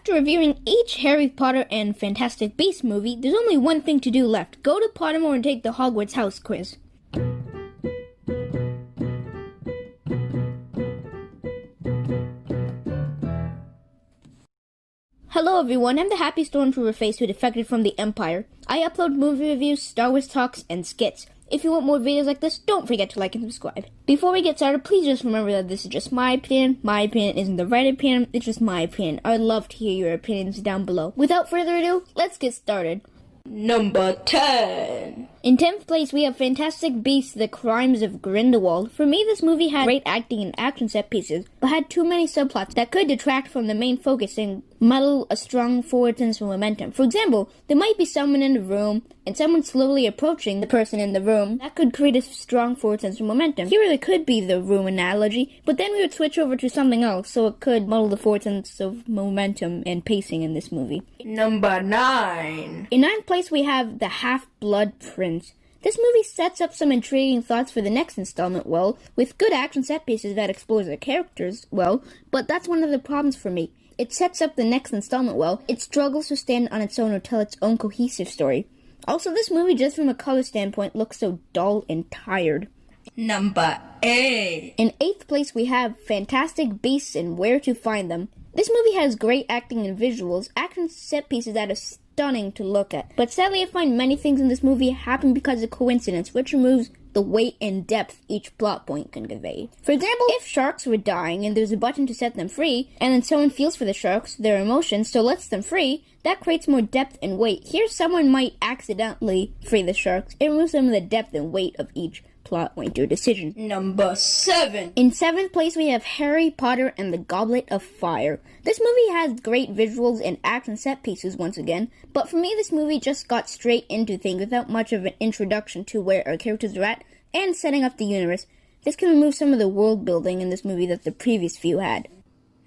After reviewing each Harry Potter and Fantastic Beasts movie, there's only one thing to do left. Go to Pottermore and take the Hogwarts house quiz. Hello everyone, I'm the Happy Stormtrooper face who defected from the Empire. I upload movie reviews, Star Wars talks, and skits. If you want more videos like this, don't forget to like and subscribe. Before we get started, please just remember that this is just my opinion. My opinion isn't the right opinion, it's just my opinion. I'd love to hear your opinions down below. Without further ado, let's get started. Number 10. In 10th place, we have Fantastic Beasts: The Crimes of Grindelwald. For me, this movie had great acting and action set pieces, but had too many subplots that could detract from the main focus and muddle a strong forward sense of momentum. For example, there might be someone in the room, and someone slowly approaching the person in the room. That could create a strong forward sense of momentum. Here, there could be the room analogy, but then we would switch over to something else, so it could muddle the forward sense of momentum and pacing in this movie. Number 9. In 9th place, we have the Half-Blood Prince. This movie sets up some intriguing thoughts for the next installment well, with good action set pieces that explores the characters well, but that's one of the problems for me. It sets up the next installment well, it struggles to stand on its own or tell its own cohesive story. Also, this movie, just from a color standpoint, looks so dull and tired. Number 8. In 8th place, we have Fantastic Beasts and Where to Find Them. This movie has great acting and visuals, action set pieces that are stunning to look at. But sadly, I find many things in this movie happen because of coincidence, which removes the weight and depth each plot point can convey. For example, if sharks were dying and there's a button to set them free, and then someone feels for the sharks, their emotions, so lets them free, that creates more depth and weight. Here, someone might accidentally free the sharks. It removes some of the depth and weight of each plot point or decision. Number 7. In 7th place, we have Harry Potter and the Goblet of Fire. This movie has great visuals and action set pieces once again, but for me, this movie just got straight into things without much of an introduction to where our characters are at and setting up the universe. This can remove some of the world building in this movie that the previous few had.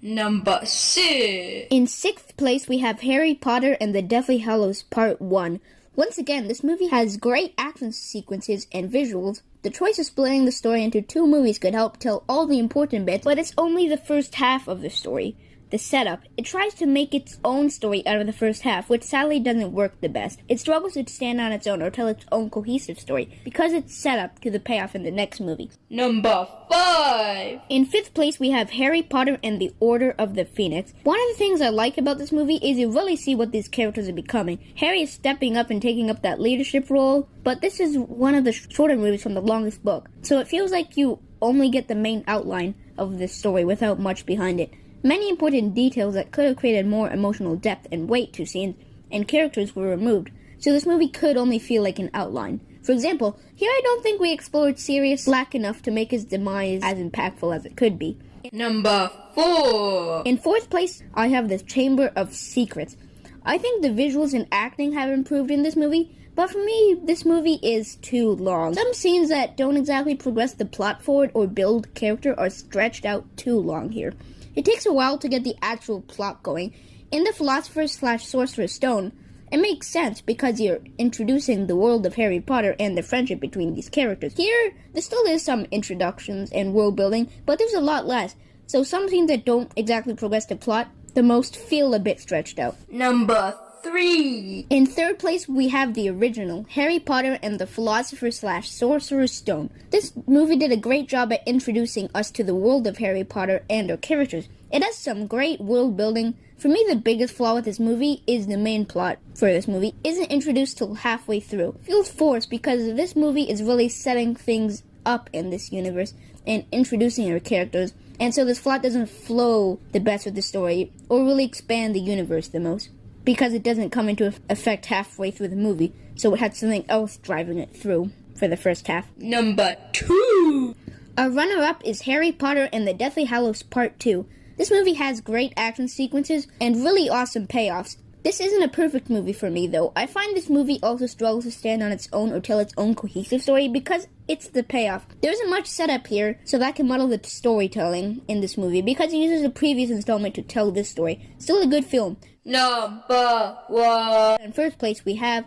Number 6. In 6th place, we have Harry Potter and the Deathly Hallows Part 1. Once again, this movie has great action sequences and visuals. The choice of splitting the story into 2 movies could help tell all the important bits, but it's only the first half of the story. The setup. It tries to make its own story out of the first half, which sadly doesn't work the best. It struggles to stand on its own or tell its own cohesive story, because it's set up to the payoff in the next movie. Number 5. In 5th place, we have Harry Potter and the Order of the Phoenix. One of the things I like about this movie is you really see what these characters are becoming. Harry is stepping up and taking up that leadership role, but this is one of the shorter movies from the longest book, so it feels like you only get the main outline of this story without much behind it. Many important details that could have created more emotional depth and weight to scenes and characters were removed, so this movie could only feel like an outline. For example, here I don't think we explored Sirius Black enough to make his demise as impactful as it could be. Number 4. In 4th place, I have the Chamber of Secrets. I think the visuals and acting have improved in this movie, but for me, this movie is too long. Some scenes that don't exactly progress the plot forward or build character are stretched out too long here. It takes a while to get the actual plot going. In the Philosopher's/Sorcerer's Stone, it makes sense because you're introducing the world of Harry Potter and the friendship between these characters. Here, there still is some introductions and world building, but there's a lot less. So some scenes that don't exactly progress the plot the most feel a bit stretched out. Number 3. In 3rd place, we have the original, Harry Potter and the Philosopher's/Sorcerer's Stone. This movie did a great job at introducing us to the world of Harry Potter and our characters. It has some great world building. For me, the biggest flaw with this movie is the main plot for this movie isn't introduced till halfway through. It feels forced because this movie is really setting things up in this universe and introducing our characters, and so this plot doesn't flow the best with the story or really expand the universe the most, because it doesn't come into effect halfway through the movie, so it had something else driving it through for the first half. Number 2. Our runner-up is Harry Potter and the Deathly Hallows Part 2. This movie has great action sequences and really awesome payoffs. This isn't a perfect movie for me, though. I find this movie also struggles to stand on its own or tell its own cohesive story because it's the payoff. There isn't much setup here, so that can muddle the storytelling in this movie because it uses a previous installment to tell this story. Still a good film. Number 1. In 1st place, we have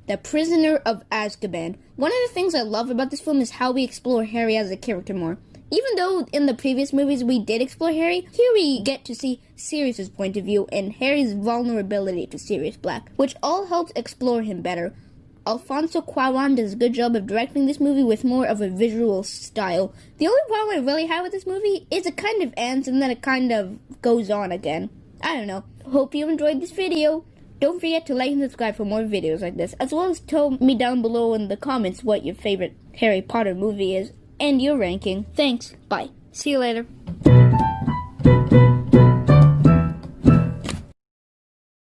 The Prisoner of Azkaban. One of the things I love about this film is how we explore Harry as a character more. Even though in the previous movies we did explore Harry, here we get to see Sirius's point of view and Harry's vulnerability to Sirius Black, which all helps explore him better. Alfonso Cuarón does a good job of directing this movie with more of a visual style. The only problem I really have with this movie is it kind of ends and then it kind of goes on again. I don't know. Hope you enjoyed this video. Don't forget to like and subscribe for more videos like this, as well as tell me down below in the comments what your favorite Harry Potter movie is and your ranking. Thanks. Bye. See you later.